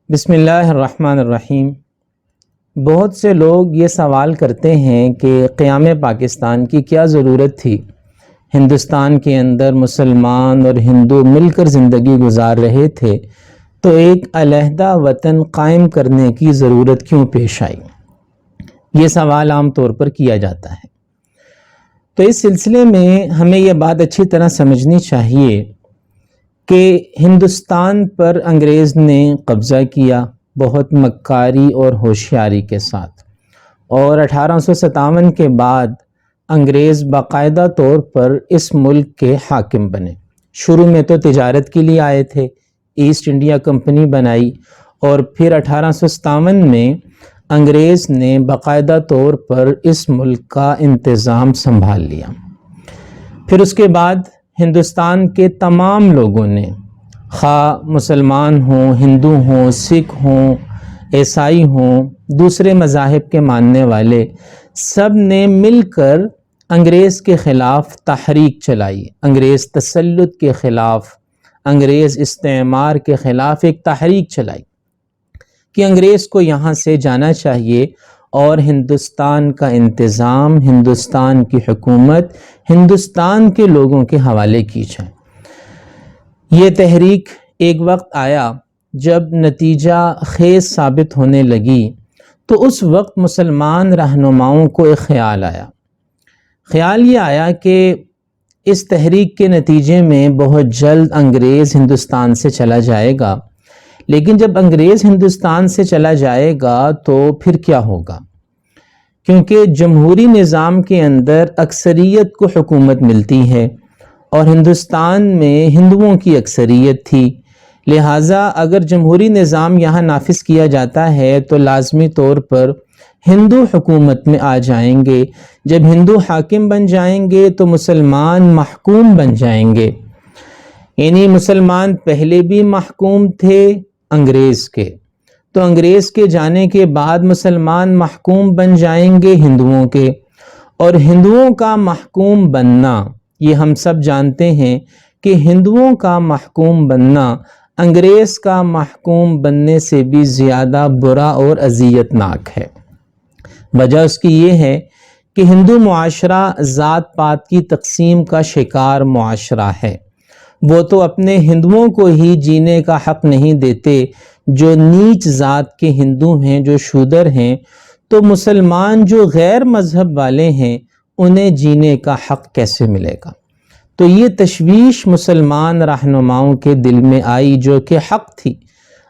بسم اللہ الرحمن الرحیم۔ بہت سے لوگ یہ سوال کرتے ہیں کہ قیام پاکستان کی کیا ضرورت تھی؟ ہندوستان کے اندر مسلمان اور ہندو مل کر زندگی گزار رہے تھے، تو ایک علیحدہ وطن قائم کرنے کی ضرورت کیوں پیش آئی؟ یہ سوال عام طور پر کیا جاتا ہے۔ تو اس سلسلے میں ہمیں یہ بات اچھی طرح سمجھنی چاہیے کہ ہندوستان پر انگریز نے قبضہ کیا بہت مکاری اور ہوشیاری کے ساتھ، اور 1857 کے بعد انگریز باقاعدہ طور پر اس ملک کے حاکم بنے۔ شروع میں تو تجارت کے لیے آئے تھے، ایسٹ انڈیا کمپنی بنائی، اور پھر 1857 میں انگریز نے باقاعدہ طور پر اس ملک کا انتظام سنبھال لیا۔ پھر اس کے بعد ہندوستان کے تمام لوگوں نے، خواہ مسلمان ہوں، ہندو ہوں، سکھ ہوں، عیسائی ہوں، دوسرے مذاہب کے ماننے والے، سب نے مل کر انگریز کے خلاف تحریک چلائی، انگریز تسلط کے خلاف، انگریز استعمار کے خلاف ایک تحریک چلائی کہ انگریز کو یہاں سے جانا چاہیے اور ہندوستان کا انتظام، ہندوستان کی حکومت ہندوستان کے لوگوں کے حوالے کی جائے۔ یہ تحریک ایک وقت آیا جب نتیجہ خیز ثابت ہونے لگی، تو اس وقت مسلمان رہنماؤں کو ایک خیال آیا۔ خیال یہ آیا کہ اس تحریک کے نتیجے میں بہت جلد انگریز ہندوستان سے چلا جائے گا، لیکن جب انگریز ہندوستان سے چلا جائے گا تو پھر کیا ہوگا؟ کیونکہ جمہوری نظام کے اندر اکثریت کو حکومت ملتی ہے، اور ہندوستان میں ہندوؤں کی اکثریت تھی، لہٰذا اگر جمہوری نظام یہاں نافذ کیا جاتا ہے تو لازمی طور پر ہندو حکومت میں آ جائیں گے۔ جب ہندو حاکم بن جائیں گے تو مسلمان محکوم بن جائیں گے، یعنی مسلمان پہلے بھی محکوم تھے انگریز کے، تو انگریز کے جانے کے بعد مسلمان محکوم بن جائیں گے ہندوؤں کے، اور ہندوؤں کا محکوم بننا، یہ ہم سب جانتے ہیں کہ ہندوؤں کا محکوم بننا انگریز کا محکوم بننے سے بھی زیادہ برا اور اذیت ناک ہے۔ وجہ اس کی یہ ہے کہ ہندو معاشرہ ذات پات کی تقسیم کا شکار معاشرہ ہے۔ وہ تو اپنے ہندوؤں کو ہی جینے کا حق نہیں دیتے، جو نیچ ذات کے ہندو ہیں، جو شودر ہیں، تو مسلمان جو غیر مذہب والے ہیں انہیں جینے کا حق کیسے ملے گا؟ تو یہ تشویش مسلمان رہنماؤں کے دل میں آئی، جو کہ حق تھی۔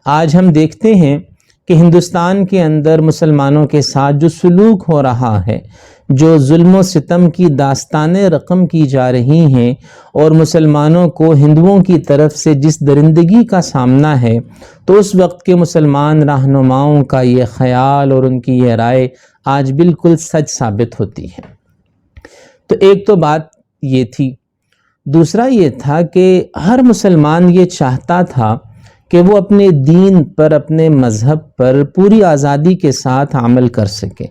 آج ہم دیکھتے ہیں کہ ہندوستان کے اندر مسلمانوں کے ساتھ جو سلوک ہو رہا ہے، جو ظلم و ستم کی داستانیں رقم کی جا رہی ہیں، اور مسلمانوں کو ہندوؤں کی طرف سے جس درندگی کا سامنا ہے، تو اس وقت کے مسلمان رہنماؤں کا یہ خیال اور ان کی یہ رائے آج بالکل سچ ثابت ہوتی ہے۔ تو ایک تو بات یہ تھی۔ دوسرا یہ تھا کہ ہر مسلمان یہ چاہتا تھا کہ وہ اپنے دین پر، اپنے مذہب پر پوری آزادی کے ساتھ عمل کر سکے۔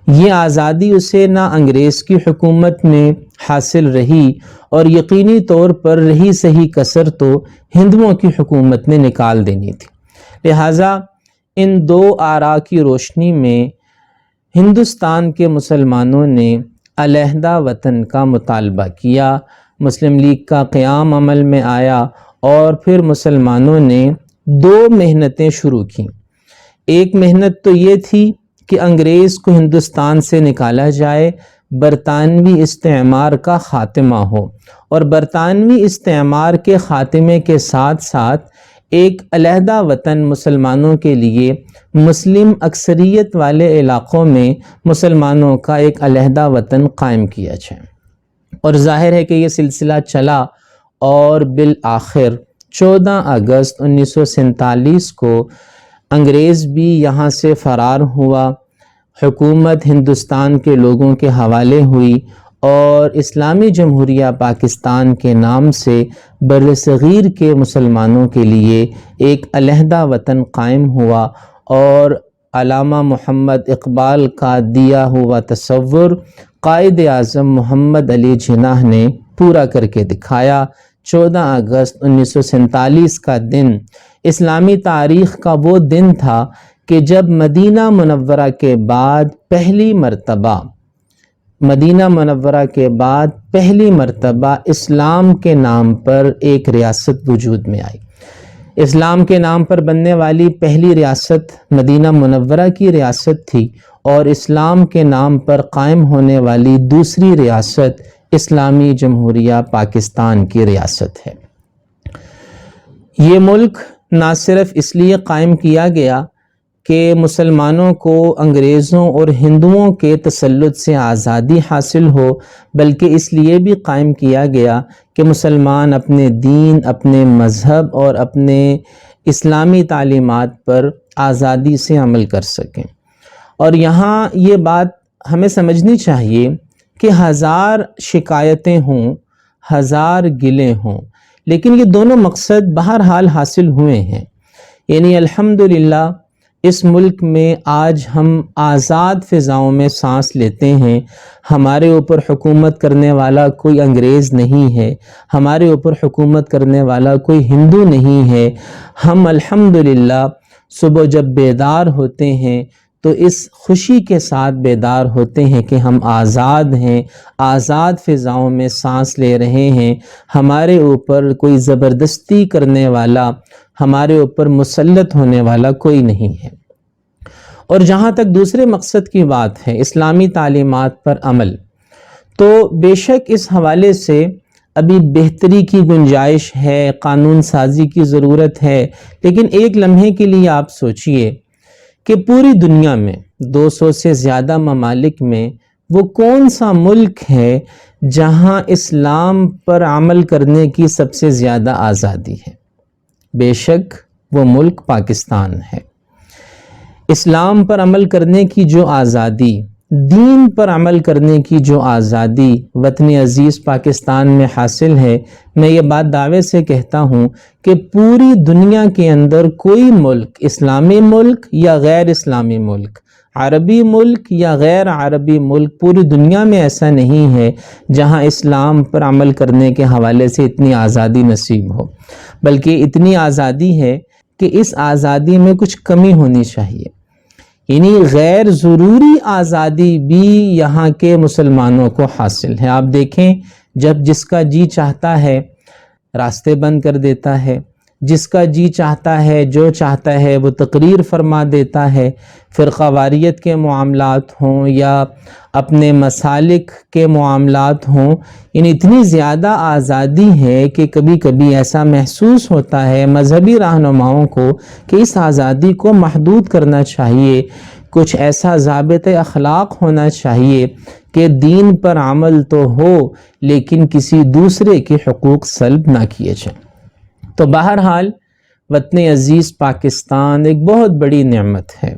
یہ آزادی اسے نہ انگریز کی حکومت میں حاصل رہی، اور یقینی طور پر رہی صحیح کسر تو ہندوؤں کی حکومت نے نکال دینی تھی۔ لہٰذا ان دو آراء کی روشنی میں ہندوستان کے مسلمانوں نے علیحدہ وطن کا مطالبہ کیا، مسلم لیگ کا قیام عمل میں آیا، اور پھر مسلمانوں نے دو محنتیں شروع کیں۔ ایک محنت تو یہ تھی کہ انگریز کو ہندوستان سے نکالا جائے، برطانوی استعمار کا خاتمہ ہو، اور برطانوی استعمار کے خاتمے کے ساتھ ساتھ ایک علیحدہ وطن مسلمانوں کے لیے مسلم اکثریت والے علاقوں میں مسلمانوں کا ایک علیحدہ وطن قائم کیا جائے۔ اور ظاہر ہے کہ یہ سلسلہ چلا، اور بالآخر 14 اگست 1947 کو انگریز بھی یہاں سے فرار ہوا، حکومت ہندوستان کے لوگوں کے حوالے ہوئی، اور اسلامی جمہوریہ پاکستان کے نام سے برصغیر کے مسلمانوں کے لیے ایک علیحدہ وطن قائم ہوا، اور علامہ محمد اقبال کا دیا ہوا تصور قائد اعظم محمد علی جناح نے پورا کر کے دکھایا۔ 14 اگست 1947 کا دن اسلامی تاریخ کا وہ دن تھا کہ جب مدینہ منورہ کے بعد پہلی مرتبہ اسلام کے نام پر ایک ریاست وجود میں آئی۔ اسلام کے نام پر بننے والی پہلی ریاست مدینہ منورہ کی ریاست تھی، اور اسلام کے نام پر قائم ہونے والی دوسری ریاست اسلامی جمہوریہ پاکستان کی ریاست ہے۔ یہ ملک نہ صرف اس لیے قائم کیا گیا کہ مسلمانوں کو انگریزوں اور ہندوؤں کے تسلط سے آزادی حاصل ہو، بلکہ اس لیے بھی قائم کیا گیا کہ مسلمان اپنے دین، اپنے مذہب اور اپنے اسلامی تعلیمات پر آزادی سے عمل کر سکیں۔ اور یہاں یہ بات ہمیں سمجھنی چاہیے کہ ہزار شکایتیں ہوں، ہزار گلے ہوں، لیکن یہ دونوں مقصد بہرحال حاصل ہوئے ہیں۔ یعنی الحمدللہ اس ملک میں آج ہم آزاد فضاؤں میں سانس لیتے ہیں۔ ہمارے اوپر حکومت کرنے والا کوئی انگریز نہیں ہے، ہمارے اوپر حکومت کرنے والا کوئی ہندو نہیں ہے۔ ہم الحمدللہ صبح جب بیدار ہوتے ہیں تو اس خوشی کے ساتھ بیدار ہوتے ہیں کہ ہم آزاد ہیں، آزاد فضاؤں میں سانس لے رہے ہیں۔ ہمارے اوپر کوئی زبردستی کرنے والا، ہمارے اوپر مسلط ہونے والا کوئی نہیں ہے۔ اور جہاں تک دوسرے مقصد کی بات ہے، اسلامی تعلیمات پر عمل، تو بے شک اس حوالے سے ابھی بہتری کی گنجائش ہے، قانون سازی کی ضرورت ہے، لیکن ایک لمحے کے لیے آپ سوچئے کہ پوری دنیا میں 200 سے زیادہ ممالک میں وہ کون سا ملک ہے جہاں اسلام پر عمل کرنے کی سب سے زیادہ آزادی ہے؟ بے شک وہ ملک پاکستان ہے۔ اسلام پر عمل کرنے کی جو آزادی، دین پر عمل کرنے کی جو آزادی وطن عزیز پاکستان میں حاصل ہے، میں یہ بات دعوے سے کہتا ہوں کہ پوری دنیا کے اندر کوئی ملک، اسلامی ملک یا غیر اسلامی ملک، عربی ملک یا غیر عربی ملک، پوری دنیا میں ایسا نہیں ہے جہاں اسلام پر عمل کرنے کے حوالے سے اتنی آزادی نصیب ہو، بلکہ اتنی آزادی ہے کہ اس آزادی میں کچھ کمی ہونی چاہیے۔ یعنی غیر ضروری آزادی بھی یہاں کے مسلمانوں کو حاصل ہے۔ آپ دیکھیں، جب جس کا جی چاہتا ہے راستے بند کر دیتا ہے، جس کا جی چاہتا ہے، جو چاہتا ہے وہ تقریر فرما دیتا ہے، فرقہ واریت کے معاملات ہوں یا اپنے مسالک کے معاملات ہوں، یعنی اتنی زیادہ آزادی ہے کہ کبھی کبھی ایسا محسوس ہوتا ہے مذہبی رہنماؤں کو کہ اس آزادی کو محدود کرنا چاہیے، کچھ ایسا ضابط اخلاق ہونا چاہیے کہ دین پر عمل تو ہو لیکن کسی دوسرے کے حقوق سلب نہ کیے جائیں۔ تو بہرحال وطن عزیز پاکستان ایک بہت بڑی نعمت ہے۔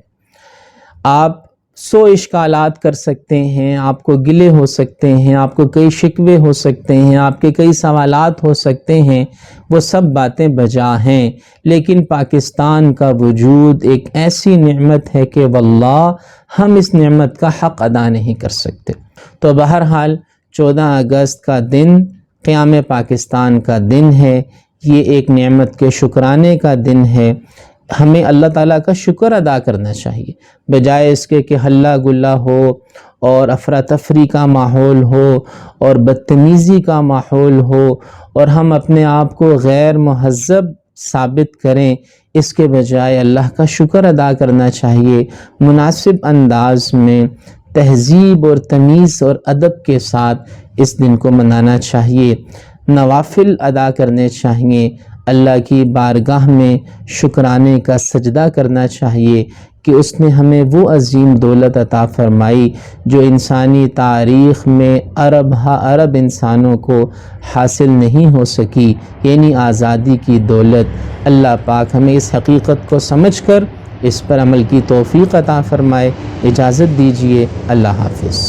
آپ 100 اشکالات کر سکتے ہیں، آپ کو گلے ہو سکتے ہیں، آپ کو کئی شکوے ہو سکتے ہیں، آپ کے کئی سوالات ہو سکتے ہیں، وہ سب باتیں بجا ہیں، لیکن پاکستان کا وجود ایک ایسی نعمت ہے کہ واللہ ہم اس نعمت کا حق ادا نہیں کر سکتے۔ تو بہرحال 14 اگست کا دن قیام پاکستان کا دن ہے، یہ ایک نعمت کے شکرانے کا دن ہے۔ ہمیں اللہ تعالیٰ کا شکر ادا کرنا چاہیے، بجائے اس کے کہ ہلہ گلہ ہو اور افراتفری کا ماحول ہو اور بدتمیزی کا ماحول ہو اور ہم اپنے آپ کو غیر مہذب ثابت کریں۔ اس کے بجائے اللہ کا شکر ادا کرنا چاہیے، مناسب انداز میں تہذیب اور تمیز اور ادب کے ساتھ اس دن کو منانا چاہیے، نوافل ادا کرنے چاہیے، اللہ کی بارگاہ میں شکرانے کا سجدہ کرنا چاہیے کہ اس نے ہمیں وہ عظیم دولت عطا فرمائی جو انسانی تاریخ میں ارب ہا ارب انسانوں کو حاصل نہیں ہو سکی، یعنی آزادی کی دولت۔ اللہ پاک ہمیں اس حقیقت کو سمجھ کر اس پر عمل کی توفیق عطا فرمائے۔ اجازت دیجیے، اللہ حافظ۔